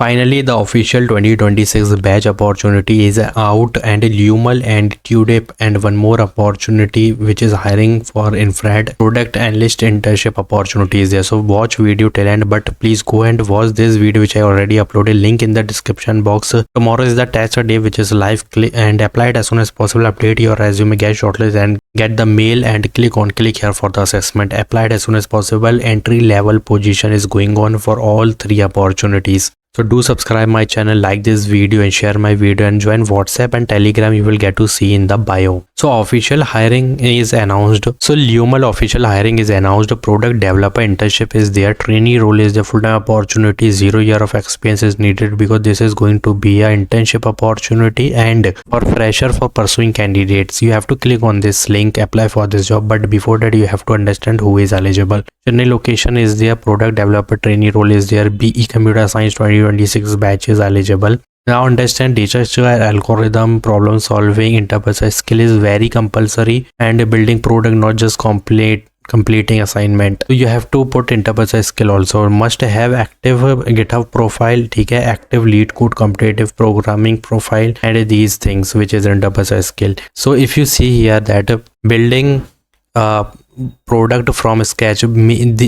Finally, the official 2026 batch opportunity is out, and Lumal and TUDIP and one more opportunity which is hiring for Infrared product analyst internship opportunities there. So watch video till end, but please go and watch this video which I already uploaded, link in the description box. Tomorrow is the test day which is live, and apply it as soon as possible. Update your resume, get shortlisted and get the mail, and click here for the assessment. Apply it as soon as possible. Entry level position is going on for all three opportunities. So do subscribe my channel, like this video and share my video, and join WhatsApp and Telegram. You will get to see in the bio. So official hiring is announced. So Lumal official hiring is announced. Product developer internship is there. Trainee role is the full-time opportunity. 0 year of experience is needed because this is going to be an internship opportunity, and for fresher for pursuing candidates you have to click on this link, apply for this job. But before that you have to understand who is eligible. Chennai location is there. Product developer trainee role is there. BE Computer Science 2026 batch is eligible. Now understand data structure, algorithm, problem solving, interpersonal skill is very compulsory, and building product, not just completing assignment. So you have to put interpersonal skill also. Must have active GitHub profile, ठीक है, active lead code, competitive programming profile, and these things which is interpersonal skill. So if you see here that building product from scratch,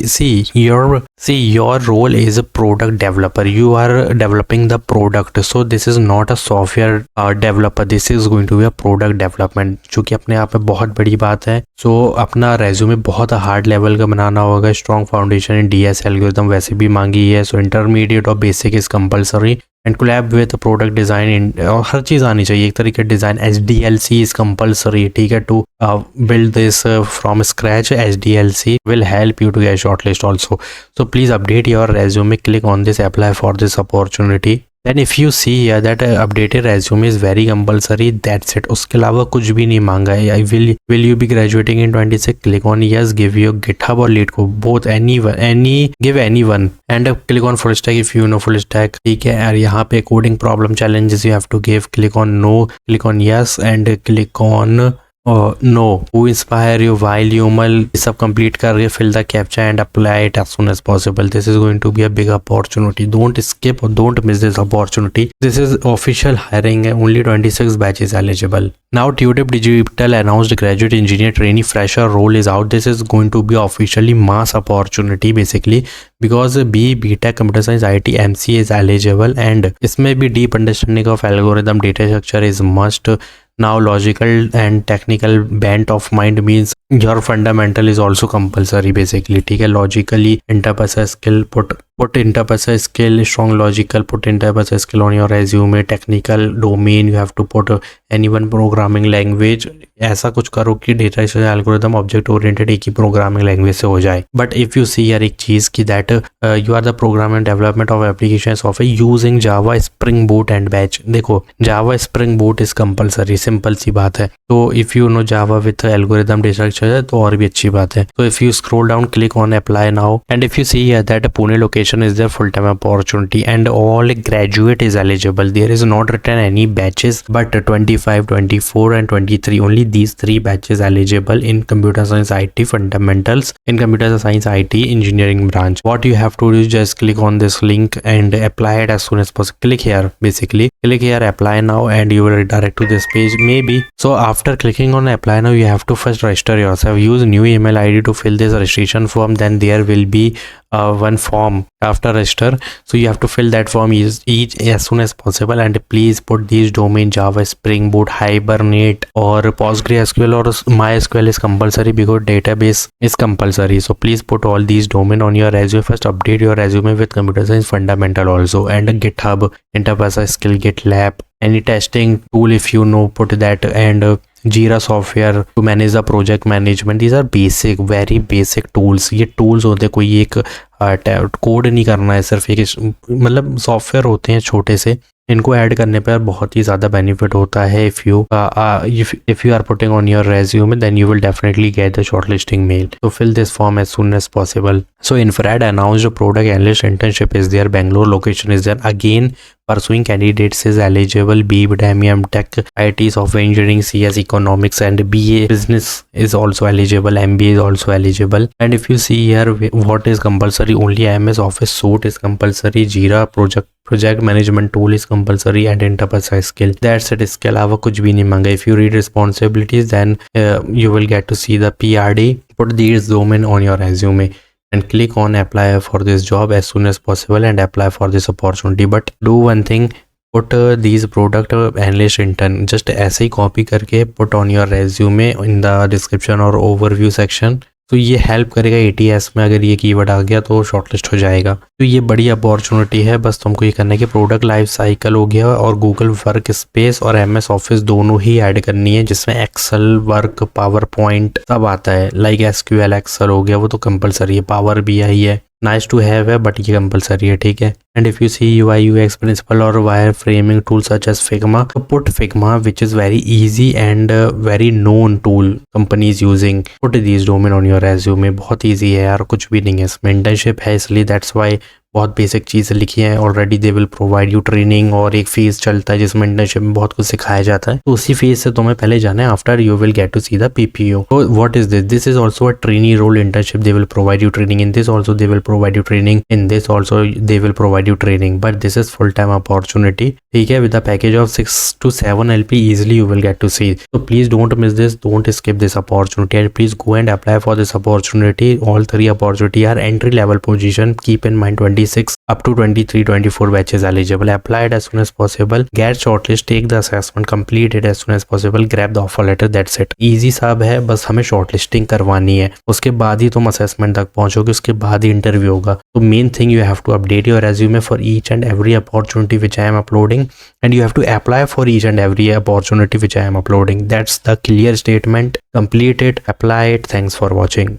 see your role is a product developer. You are developing the product, so this is not a software developer, this is going to be a product development, जो कि अपने आप में बहुत बड़ी बात है. So अपना रेज्यूमे बहुत हार्ड लेवल का बनाना होगा. Strong foundation in DS algorithm वैसे भी मांगी है. सो इंटरमीडिएट और basic is compulsory, and collab with product design, और हर चीज़ आनी चाहिए एक तरीके डिज़ाइन. SDLC इज कंपलसरी, ठीक है, to build this from scratch. SDLC will help you to get shortlist also. So please update your resume, click on this, apply for this opportunity. Then if you see here that updated resume is very compulsory, that's it. उसके अलावा कुछ भी नहीं मांगा है. Will you be graduating in 26? Click on yes, give your GitHub or lead code, both give anyone, and click on full stack if you know full stack, ठीक है. और यहाँ पे coding problem challenges you have to give, click on no, click on yes, and click on no. Who inspire you? While Lumal सब complete कर fill the captcha and apply it as soon as possible. This is going to be a big opportunity. Don't skip or don't miss this opportunity. This is official hiring. Only 26 batches eligible. Now TUDIP Digital announced graduate engineer trainee fresher role is out. This is going to be officially mass opportunity basically, because BTech Computer Science IT MC is eligible, and इसमें भी deep understanding of algorithm data structure is must. Now logical and technical bent of mind means your fundamental is also compulsory basically, ठीक है. Logically interpersonal skill, put interpersonal skill, strong logical, put interpersonal skill on your resume. Technical domain you have to put any one programming language. ऐसा कुछ करो कि data structure algorithm object oriented एक ही programming language से हो जाए. But if you सी यार एक चीज़ की that you are the program and development of application software using Java Spring Boot and batch. देखो Java Spring Boot is compulsory, simple सी बात है. तो if you know Java with algorithm data structure तो और भी अच्छी बात है. तो if you scroll down, click on apply now, and if you see here that Pune location is their full-time opportunity and all graduate is eligible. There is not written any batches, but 25, 24 and 23, only these three batches eligible in computer science IT fundamentals, in computer science IT engineering branch. What you have to do is just click on this link and apply it as soon as possible. Click here basically, click here apply now, and you will redirect to this page maybe. So after clicking on apply now, you have to first register yourself. Use new email ID to fill this registration form. Then there will be one form after register, so you have to fill that form each as soon as possible, and please put these domain Java, Spring Boot, Hibernate or PostgreSQL or MySQL is compulsory because database is compulsory. So please put all these domain on your resume. First update your resume with computer science fundamental also, and GitHub, interpersonal skill, GitLab, any testing tool if you know, put that, and Jira software to manage the project management. These are basic, very basic tools. ये tools होते हैं, कोई एक code नहीं करना है, सिर्फ एक मतलब सॉफ्टवेयर होते हैं छोटे से. इनको ऐड करने पर बहुत ही ज़्यादा बेनिफिट होता है. If you are putting on your resume then you will definitely get the shortlisting mail. तो fill this form as soon as possible. So Infrared announced a product analyst internship is there. Bangalore location is there. Again pursuing candidates is eligible. BE Tech, IT Software Engineering, CS Economics and BA Business is also eligible. MBA is also eligible. And if you see here what is compulsory, only MS Office Suite is compulsory, Jira project management tool is compulsory and enterprise skill. That's it. इसके अलावा कुछ भी नहीं मांगा. If you read responsibilities, then you will get to see the PRD. Put these domain on your resume and click on apply for this job as soon as possible and apply for this opportunity. But do one thing, put these product analyst intern just ऐसे ही copy करके put on your resume in the description or overview section. तो ये help करेगा ATS में. अगर ये keyword आ गया तो शॉर्टलिस्ट हो जाएगा. तो ये बड़ी अपॉर्चुनिटी है. बस तुमको ये करना है कि प्रोडक्ट लाइफ साइकिल हो गया और गूगल वर्क स्पेस और MS ऑफिस दोनों ही ऐड करनी है, जिसमें एक्सेल, वर्क, पावर पॉइंट सब आता है. लाइक SQL एक्सेल हो गया, वो तो कंपलसरी है. पावर BI है, नाइस टू हैव है, बट ये कंपलसरी है. ठीक है. And if you see UI UX principle और wire framing tool such as Figma, put Figma which is very easy and very known tool companies using. Put these domain on your resume. बहुत easy है यार, कुछ भी नहीं है इसमें. Internship है इसलिए दैट्स वाई बहुत बेसिक चीज़ें लिखी हैं. Already they will provide you training और एक फेज चलता है जिसमें इंटर्नशिप में बहुत कुछ सिखाया जाता है. तो उसी फेज से तुम्हें पहले जाना है. After you will get to see the PPO. तो what is this? This is also a trainee role internship. They will provide you training in this also. They will provide you training in this also. They will provide you training, but this is full time opportunity. ठीक है. With the package of 6 to 7 LP easily you will get to see. So please don't miss this. Don't skip this opportunity and please go and apply for this opportunity. All three opportunity are entry level position. Keep in mind 26 up to 23-24 batches eligible. Apply it as soon as possible. Get shortlist, take the assessment, complete it as soon as possible, grab the offer letter. That's it. Easy साब है, बस हमें shortlisting करवानी है. उसके बाद ही तुम assessment तक पहुंचोगे, उसके बाद ही इंटरव्यू होगा. तो main thing, you have to update your resume for each and every opportunity which I am uploading, and you have to apply for each and every opportunity which I am uploading. That's the clear statement. Complete it, apply it. Thanks for watching.